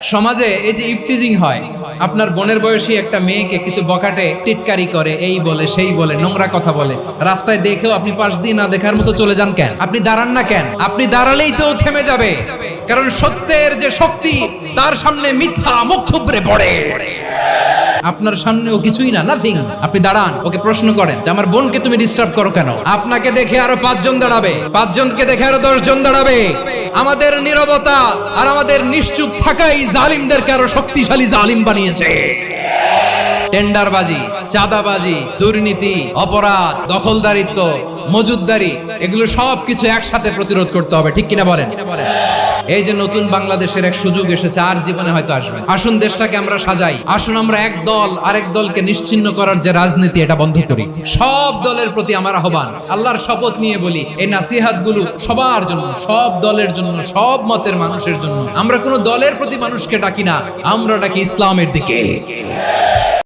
সমাজে এই যে ইফটিজিং হয়, আপনার বোনের বয়সী একটা মেয়েকে কিছু বকাটে টিটকারি করে, এই বলে সেই বলে, নোংরা কথা বলে, রাস্তায় দেখেও আপনি পাশ দিয়ে না দেখার মতো চলে যান কেন? আপনি দাঁড়ান না কেন? আপনি দাঁড়ালেই তো থেমে যাবে, কারণ সত্যের যে শক্তি তার সামনে মিথ্যা মুখ থুবড়ে পড়ে। আপনার সামনে ও কিছুই না, নাথিং। আপনি দাঁড়ান, ওকে প্রশ্ন করেন যে আমার বোনকে তুমি ডিস্টার্ব করো কেন? আপনাকে দেখে আরো 5 জন দাঁড়াবে, 5 জনকে দেখে আরো 10 জন দাঁড়াবে। আমাদের নীরবতা আর আমাদের নিশ্চুপ থাকাই জালিমদেরকে আরো শক্তিশালী জালিম বানিয়েছে। টেন্ডারবাজি, চাঁদাবাজি, দুর্নীতি, অপরাধ, দখলদারিত্ব, মজুদদারি, এগুলো সবকিছু একসাথে প্রতিরোধ করতে হবে, ঠিক কিনা বলেন? এই যে নতুন বাংলাদেশের এক সুযোগ এসেছে, আর জীবনে হয়তো আসবে। আসুন দেশটাকে আমরা সাজাই, আসুন আমরা এক দল আরেক দলকে নিশ্চিহ্ন করার যে রাজনীতি, এটা বন্ধ করি। সব দলের প্রতি আমার আহ্বান, আল্লাহর শপথ নিয়ে বলি, এই নাসিহাত গুলো সবার জন্য, সব দলের জন্য, সব মতের মানুষের জন্য। আমরা কোনো দলের প্রতি মানুষকে ডাকি না, আমরা ডাকি ইসলামের দিকে।